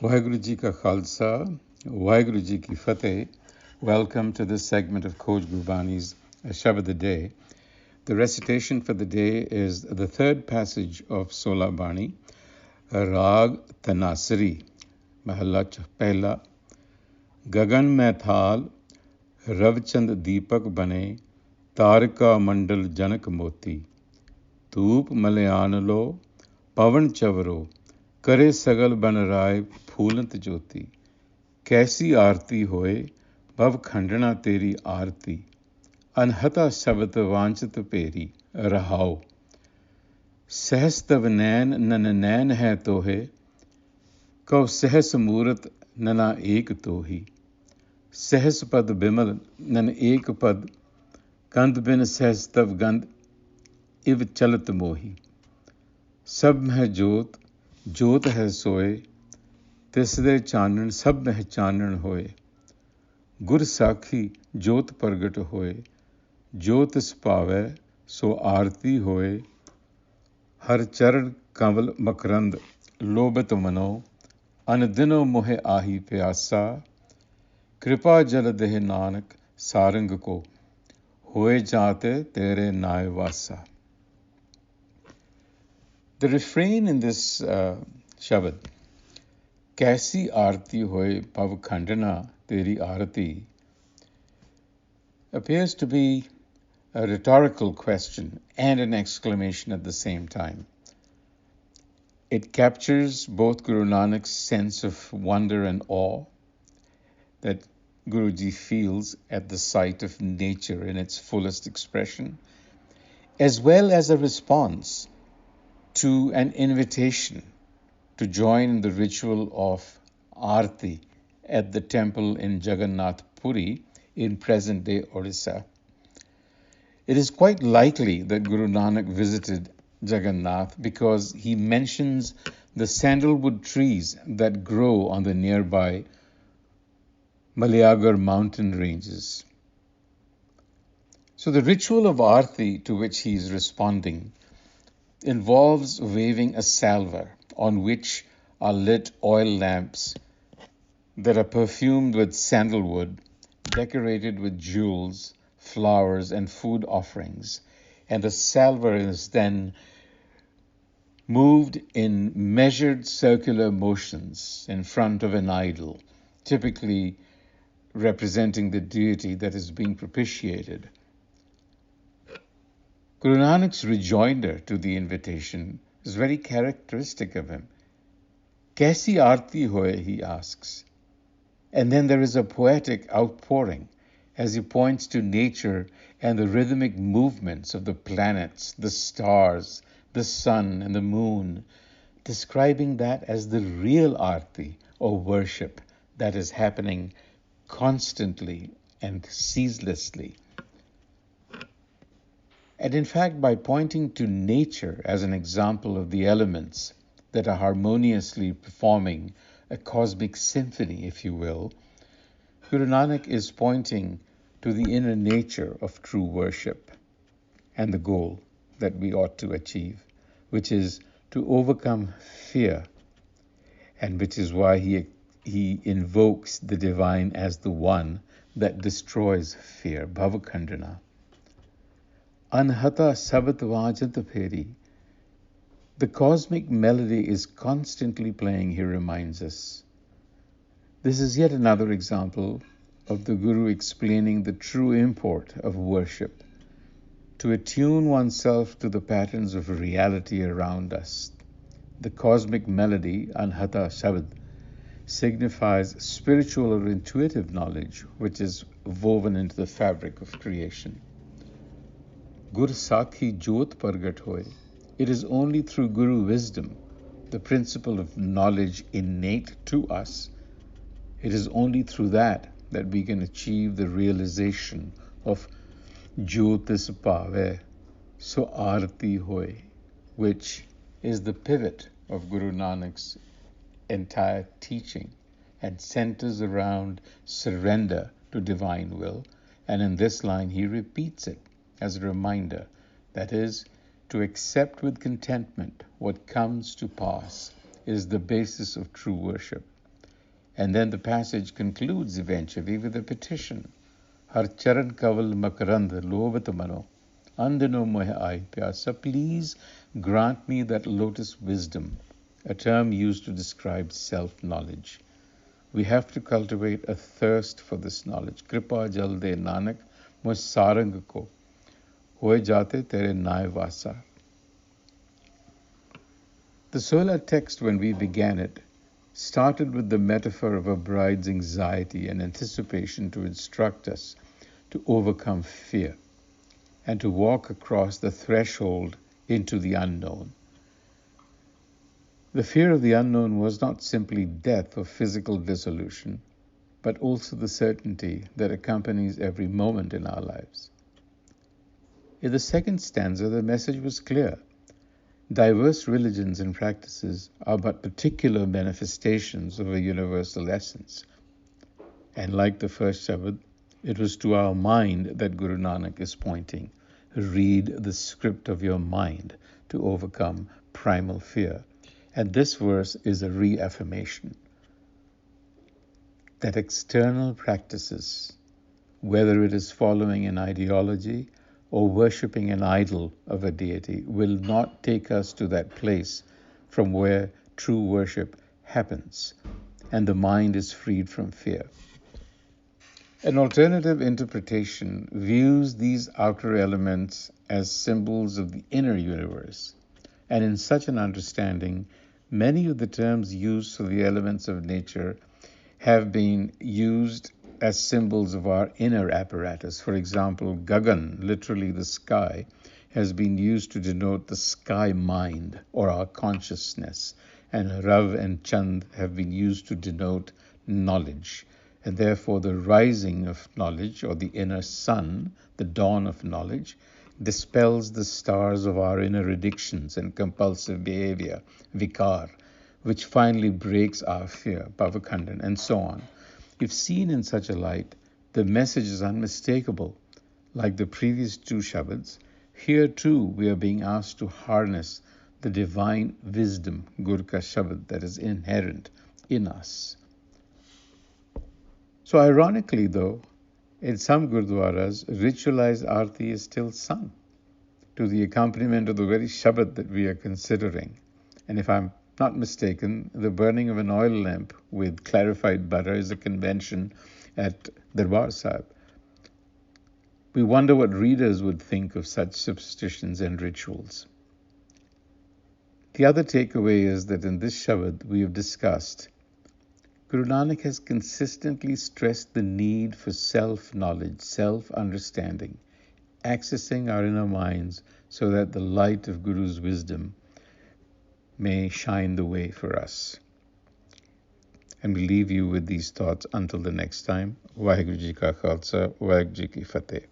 Waheguru Ji Ka Khalsa, Waheguru Ji Ki Fateh. Welcome to this segment of Coach Gurbani's a-sabad-a-day. The recitation for the day is the third passage of Sola Bani, Rag Tanasri, Mahalla Pehla. Gagan Mai Thal, Ravchand Deepak Bane, Tarika Mandal Janak Moti, Toop Malayan Lo, Pavan Chavaro, करे सगल बन राय फूलंत ज्योति कैसी आरती होए भव खंडना तेरी आरती अनहता शब्द वांछित पेरी रहाओ सहस तव नैन नन नैन है तोहे कौ सहस मूरत नना एक तोही सहस पद बिमल नन एक पद कंद बिन सहस तव गंध इव चलत मोही सब में जोत जोत है सोए तिसदे चानन सब में चानन होए गुर साखी जोत प्रगट होए जो तिस पावै सो आरती होए हर चरण कंवल मकरंद लोभित मनो अन दिनो मोहे आही प्यासा कृपा जल देह नानक सारंग को होए जाते तेरे नाय वासा. The refrain in this shabad, Kaisi Aarti Hoye Pav Khandana Teri Aarati, appears to be a rhetorical question and an exclamation at the same time. It captures both Guru Nanak's sense of wonder and awe that Guruji feels at the sight of nature in its fullest expression, as well as a response to an invitation to join in the ritual of Aarti at the temple in Jagannath Puri in present-day Orissa. It is quite likely that Guru Nanak visited Jagannath because he mentions the sandalwood trees that grow on the nearby Malayagar mountain ranges. So the ritual of Aarti to which he is responding involves waving a salver on which are lit oil lamps that are perfumed with sandalwood, decorated with jewels, flowers, and food offerings. And the salver is then moved in measured circular motions in front of an idol, typically representing the deity that is being propitiated. Guru Nanak's rejoinder to the invitation is very characteristic of him. Kaisi aarti hoye, he asks. And then there is a poetic outpouring as he points to nature and the rhythmic movements of the planets, the stars, the sun, and the moon, describing that as the real aarti or worship that is happening constantly and ceaselessly. And in fact, by pointing to nature as an example of the elements that are harmoniously performing a cosmic symphony, if you will, Guru Nanak is pointing to the inner nature of true worship and the goal that we ought to achieve, which is to overcome fear, and which is why he invokes the divine as the one that destroys fear, Bhavakhandana. Anhata sabat vaanchit pheri. The cosmic melody is constantly playing, he reminds us. This is yet another example of the Guru explaining the true import of worship, to attune oneself to the patterns of reality around us. The cosmic melody, Anhata Shabad, signifies spiritual or intuitive knowledge, which is woven into the fabric of creation. Gur Sakhi Jot Pargat Hoy. It is only through Guru wisdom, the principle of knowledge innate to us, it is only through that we can achieve the realization of Jyotis Pave, so Aarti Hoy, which is the pivot of Guru Nanak's entire teaching and centers around surrender to divine will. And in this line, he repeats it as a reminder, that is, to accept with contentment what comes to pass is the basis of true worship. And then the passage concludes eventually with a petition. Har charan kaval makarand lobat mano, andano mohe ai pyasa. Please grant me that lotus wisdom, a term used to describe self-knowledge. We have to cultivate a thirst for this knowledge. Kripa jal de nanak moh sarang ko, hoye jate tere nae vasa. The solar text, when we began it, started with the metaphor of a bride's anxiety and anticipation to instruct us to overcome fear and to walk across the threshold into the unknown. The fear of the unknown was not simply death or physical dissolution, but also the certainty that accompanies every moment in our lives. In the second stanza, the message was clear. Diverse religions and practices are but particular manifestations of a universal essence. And like the first Shabad, it was to our mind that Guru Nanak is pointing. Read the script of your mind to overcome primal fear. And this verse is a reaffirmation that external practices, whether it is following an ideology or worshipping an idol of a deity, will not take us to that place from where true worship happens and the mind is freed from fear. An alternative interpretation views these outer elements as symbols of the inner universe, and in such an understanding, many of the terms used for the elements of nature have been used as symbols of our inner apparatus. For example, Gagan, literally the sky, has been used to denote the sky mind or our consciousness, and Rav and Chand have been used to denote knowledge. And therefore the rising of knowledge, or the inner sun, the dawn of knowledge, dispels the stars of our inner addictions and compulsive behavior, vikar, which finally breaks our fear, bhavakhandan, and so on. If seen in such a light, the message is unmistakable. Like the previous two Shabads, here too we are being asked to harness the divine wisdom, Gur Ka Shabad, that is inherent in us. So ironically though, in some Gurdwaras, ritualized Aarti is still sung to the accompaniment of the very Shabad that we are considering. And if I'm not mistaken, the burning of an oil lamp with clarified butter is a convention at Darbar Sahib. We wonder what readers would think of such superstitions and rituals. The other takeaway is that in this Shabad we have discussed, Guru Nanak has consistently stressed the need for self-knowledge, self-understanding, accessing our inner minds so that the light of Guru's wisdom may shine the way for us. And we leave you with these thoughts until the next time. Vaheguru Ji Ka Khalsa, Vaheguru Ji Ki Fateh.